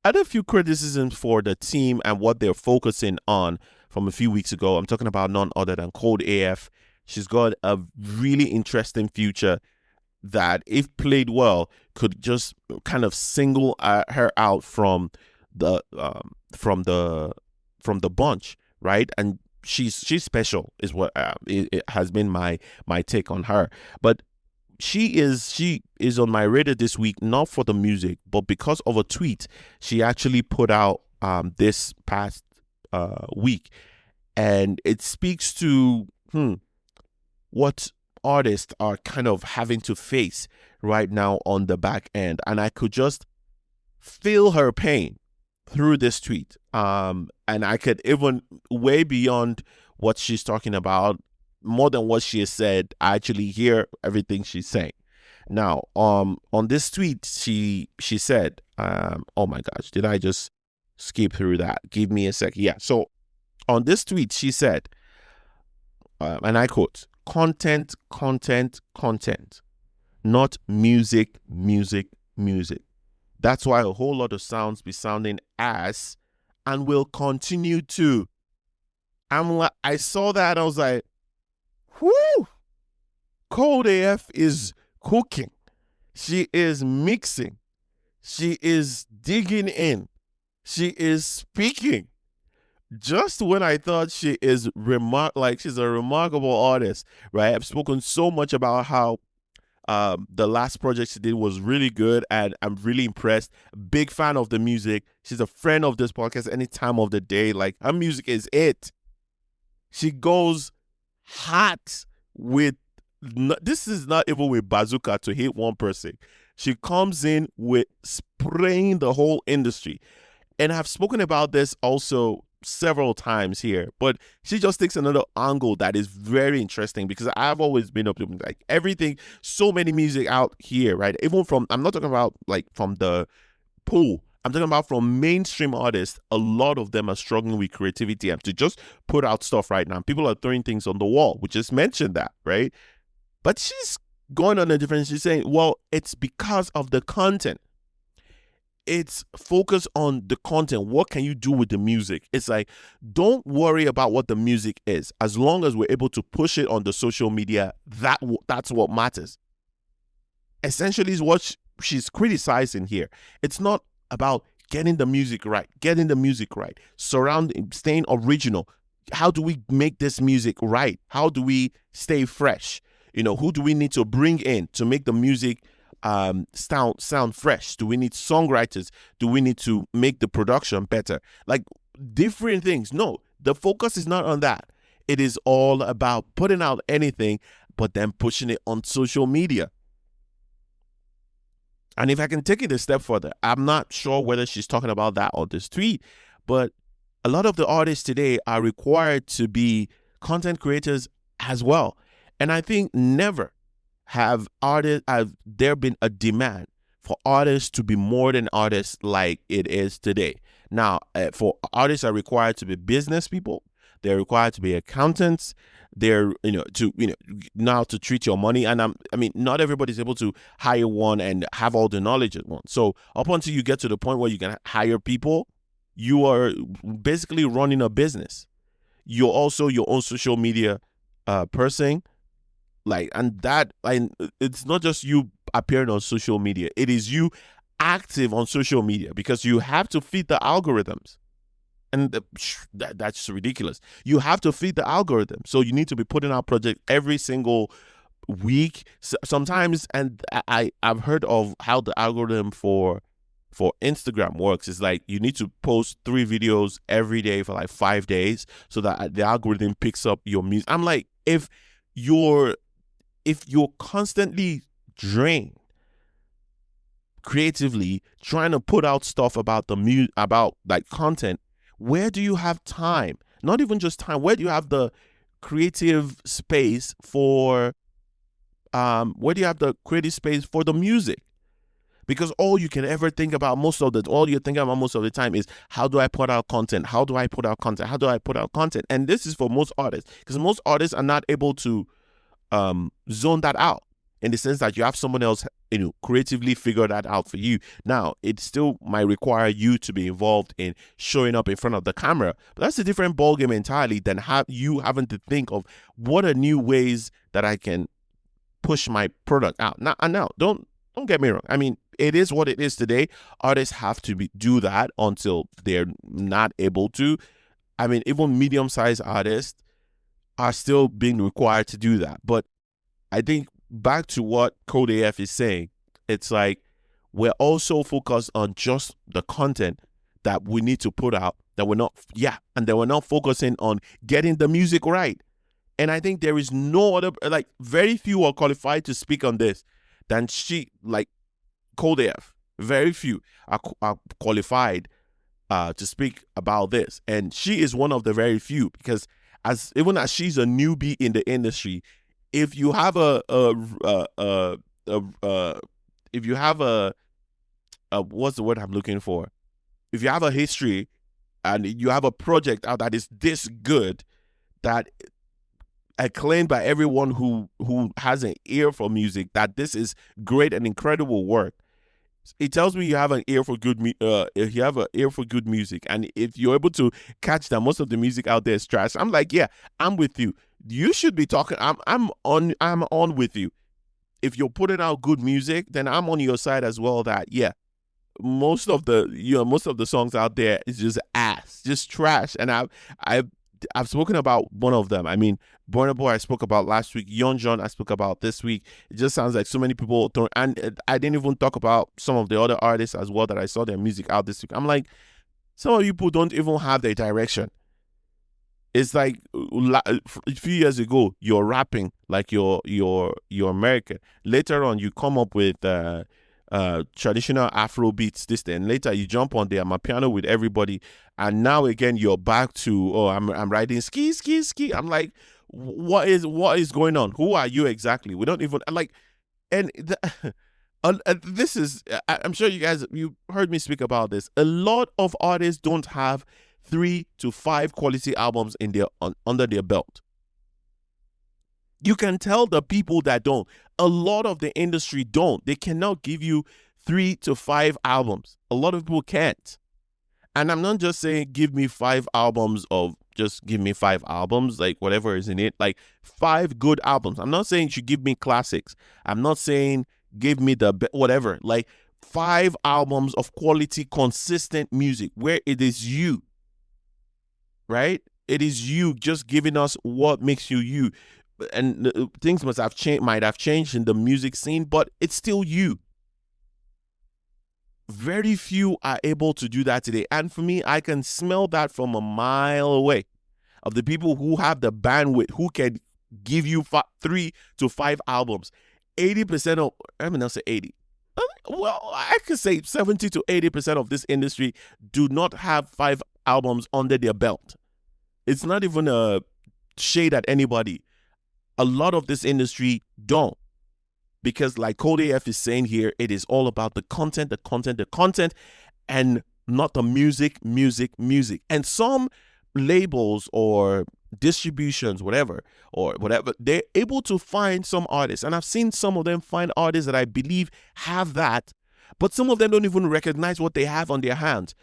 and a few criticisms for the team and what they're focusing on from a few weeks ago. I'm talking about none other than KOLD AF. She's got a really interesting future that, if played well, could just kind of single her out from the bunch, right? And she's special, is what it has been my take on her. But she is on my radar this week, not for the music, but because of a tweet she actually put out this past week, and it speaks to what artists are kind of having to face right now on the back end. And I could just feel her pain through this tweet, and I could even, way beyond what she's talking about, more than what she has said, I actually hear everything she's saying. Now, on this tweet, she said, oh my gosh, did I just skip through that? Give me a sec. Yeah. So on this tweet, she said, and I quote, content, not music. That's why a whole lot of sounds be sounding ass and will continue to. I saw that, I was like, whoo! KOLD AF is cooking. She is mixing. She is digging in. She is speaking. Just when I thought she is she's a remarkable artist, right? I've spoken so much about how the last project she did was really good, and I'm really impressed. Big fan of the music. She's a friend of this podcast any time of the day. Like, her music is it. She goes hot with, this is not even with bazooka to hit one person. She comes in with spraying the whole industry. And I've spoken about this also several times here, but she just takes another angle that is very interesting, because I've always been up to like everything, so many music out here, right? Even from, I'm not talking about like from the pool, I'm talking about from mainstream artists. A lot of them are struggling with creativity and to just put out stuff right now. People are throwing things on the wall. We just mentioned that, right? But she's going on a different, she's saying, well, it's because of the content. It's focus on the content. What can you do with the music? It's like, don't worry about what the music is. As long as we're able to push it on the social media, that's what matters. Essentially is what she's criticizing here. It's not about getting the music right, staying original. How do we make this music right? How do we stay fresh? Who do we need to bring in to make the music sound fresh? Do we need songwriters? Do we need to make the production better? Like, different things. No, the focus is not on that. It is all about putting out anything, but then pushing it on social media. And if I can take it a step further, I'm not sure whether she's talking about that on this tweet, but a lot of the artists today are required to be content creators as well. And I think never have there been a demand for artists to be more than artists like it is today. Now, for artists are required to be business people, they're required to be accountants, they're now to treat your money. And I mean, not everybody's able to hire one and have all the knowledge at once. So up until you get to the point where you can hire people, you are basically running a business. You're also your own social media person. And it's not just you appearing on social media. It is you active on social media, because you have to feed the algorithms. And that's ridiculous. You have to feed the algorithm. So you need to be putting out projects every single week. Sometimes, and I've heard of how the algorithm for Instagram works. It's like you need to post 3 videos every day for like 5 days so that the algorithm picks up your music. I'm like, if you're constantly drained creatively trying to put out stuff about about like content, where do you have time? Not even just time. Where do you have the creative space for the music? Because all you're thinking about most of the time is, how do I put out content? How do I put out content? How do I put out content? And this is for most artists, because most artists are not able to zone that out, in the sense that you have someone else, creatively figure that out for you. Now, it still might require you to be involved in showing up in front of the camera, but that's a different ballgame entirely than you having to think of what are new ways that I can push my product out. Now, don't get me wrong. I mean, it is what it is today. Artists have to do that until they're not able to. I mean, even medium-sized artists are still being required to do that. But I think back to what KOLD AF is saying, it's like we're also focused on just the content that we need to put out, and we're not focusing on getting the music right. And I think there is no other, like, very few are qualified to speak on this than KOLD AF. Very few are qualified to speak about this, and she is one of the very few, because even as she's a newbie in the industry, if you have what's the word I'm looking for? If you have a history and you have a project out that is this good, that acclaimed by everyone who has an ear for music, that this is great and incredible work, it tells me you have an ear for good if you have an ear for good music. And if you're able to catch that most of the music out there is trash, I'm like, yeah, I'm with you. You should be talking. I'm on with you. If you're putting out good music, then I'm on your side as well. That, yeah, most of the songs out there is just ass, just trash. And I've spoken about one of them. I mean, Burna Boy I spoke about last week. Young John I spoke about this week. It just sounds like so many people and I didn't even talk about some of the other artists as well that I saw their music out this week. I'm like, some of you people don't even have their direction. It's like a few years ago, you're rapping like you're American. Later on, you come up with traditional Afro beats, this and later you jump on the Amapiano with everybody, and now again you're back to, oh, I'm riding ski. I'm like, what is going on? Who are you exactly? We don't even like, and this is, I'm sure you heard me speak about this. A lot of artists don't have 3 to 5 quality albums in under their belt. You can tell the people that don't. A lot of the industry don't. They cannot give you 3 to 5 albums. A lot of people can't. And I'm not just saying give me 5 albums just give me 5 albums, like whatever is in it, like 5 good albums. I'm not saying you should give me classics. I'm not saying give me whatever, like 5 albums of quality, consistent music where it is you, right? It is you just giving us what makes you you. And things might have changed in the music scene, but it's still you. Very few are able to do that today. And for me, I can smell that from a mile away. of the people who have the bandwidth, who can give you 3 to 5 albums, 80% of, I mean, I'll say 80. Well, I could say 70 to 80% of this industry do not have 5 albums under their belt. It's not even a shade at anybody. A lot of this industry don't. Because like KOLD AF is saying here, it is all about the content, and not the music. And some labels or distributions, whatever, they're able to find some artists. And I've seen some of them find artists that I believe have that, but some of them don't even recognize what they have on their hands.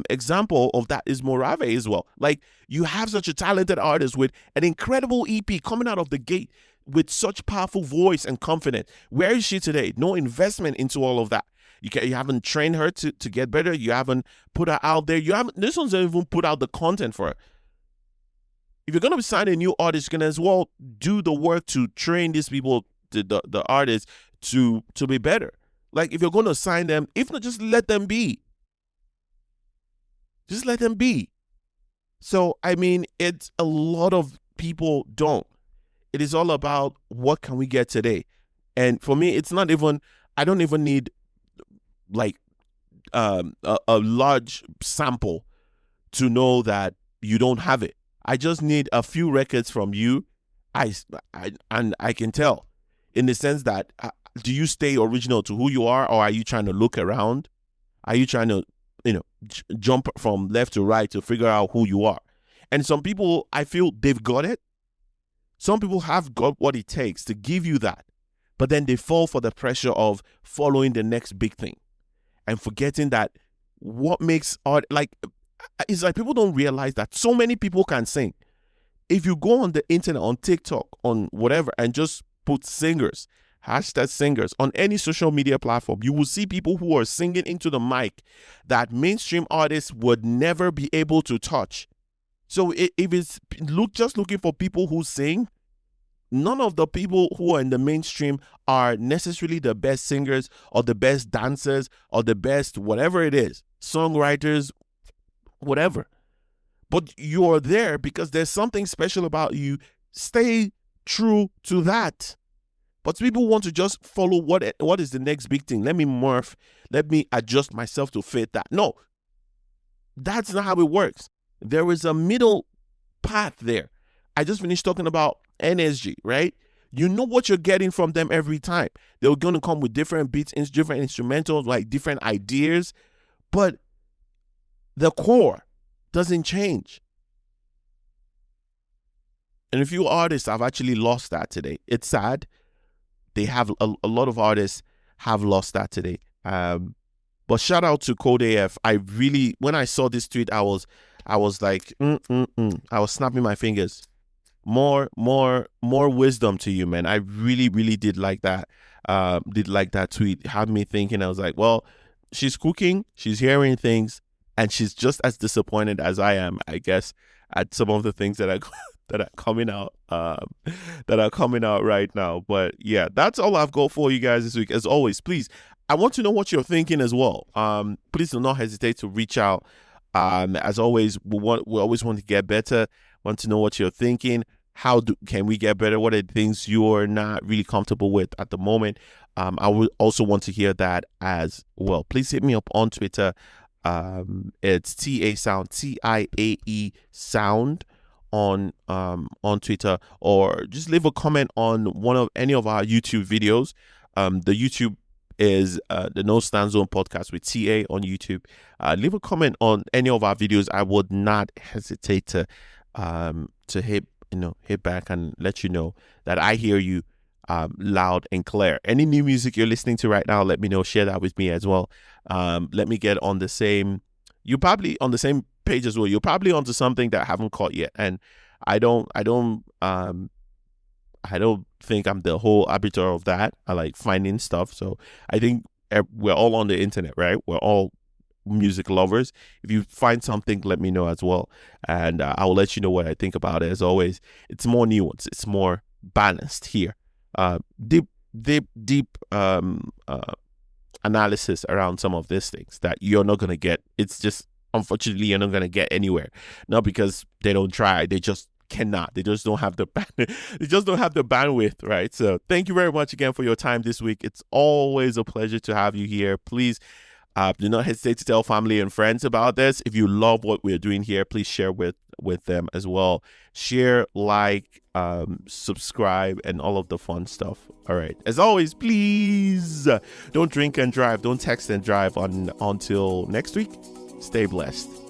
Example of that is Morave as well. Like, you have such a talented artist with an incredible EP coming out of the gate with such powerful voice and confidence. Where is she today? No investment into all of that. You haven't trained her to get better. You haven't put her out there. This one's not even put out the content for her. If you're gonna sign a new artist, you can as well do the work to train these people, the artists, to be better. Like, if you're gonna sign them, if not, just let them be. Just let them be. So, I mean, it's a lot of people don't. It is all about what can we get today. And for me, it's not even, I don't even need like a large sample to know that you don't have it. I just need a few records from you. And I can tell, in the sense that, do you stay original to who you are, or are you trying to look around? Are you trying to, jump from left to right to figure out who you are? And some people, I feel they've got it. Some people have got what it takes to give you that, but then they fall for the pressure of following the next big thing and forgetting that what makes art, it's like people don't realize that so many people can sing. If you go on the internet, on TikTok, on whatever, and just put singers, hashtag singers, on any social media platform, you will see people who are singing into the mic that mainstream artists would never be able to touch. So if it's just looking for people who sing, none of the people who are in the mainstream are necessarily the best singers or the best dancers or the best whatever it is, songwriters, whatever. But you're there because there's something special about you. Stay true to that. But people want to just follow what is the next big thing. Let me morph. Let me adjust myself to fit that. No, that's not how it works. There is a middle path there. I just finished talking about NSG, right? You know what you're getting from them every time. They're going to come with different beats, different instrumentals, like different ideas, but the core doesn't change. And a few artists have actually lost that today. It's sad. They have a lot of artists have lost that today. But shout out to KOLD AF. When I saw this tweet, I was like, I was snapping my fingers. More wisdom to you, man. I really did like that. Did like that tweet. It had me thinking. I was like, well, she's cooking, she's hearing things, and she's just as disappointed as I am, I guess, at some of the things that are coming out right now. But yeah, that's all I've got for you guys this week. As always, please, I want to know what you're thinking as well. Please do not hesitate to reach out. As always, we always want to get better. Want to know what you're thinking. How can we get better? What are the things you're not really comfortable with at the moment? I would also want to hear that as well. Please hit me up on Twitter. It's TIAE Sound on Twitter, or just leave a comment on any of our YouTube videos. The YouTube is the No Stand Zone podcast with TA on YouTube. Leave a comment on any of our videos. I would not hesitate to hit back and let you know that I hear you loud and clear. Any new music you're listening to right now, let me know. Share that with me as well. Let me get on the same. You're probably on the same page as well. You're probably onto something that I haven't caught yet, and I don't think I'm the whole arbiter of that. I like finding stuff, so I think we're all on the internet, right? We're all music lovers. If you find something, let me know as well, and I'll let you know what I think about it. As always, it's more nuanced, it's more balanced here. Deep analysis around some of these things that you're not gonna get. It's just unfortunately, you're not going to get anywhere. Not because they don't try, they just cannot. They just don't have the they just don't have the bandwidth, right? So thank you very much again for your time this week. It's always a pleasure to have you here. Please do not hesitate to tell family and friends about this. If you love what we're doing here, please share with them as well. Share, like, subscribe, and all of the fun stuff. All right. As always, please don't drink and drive. Don't text and drive until next week. Stay blessed.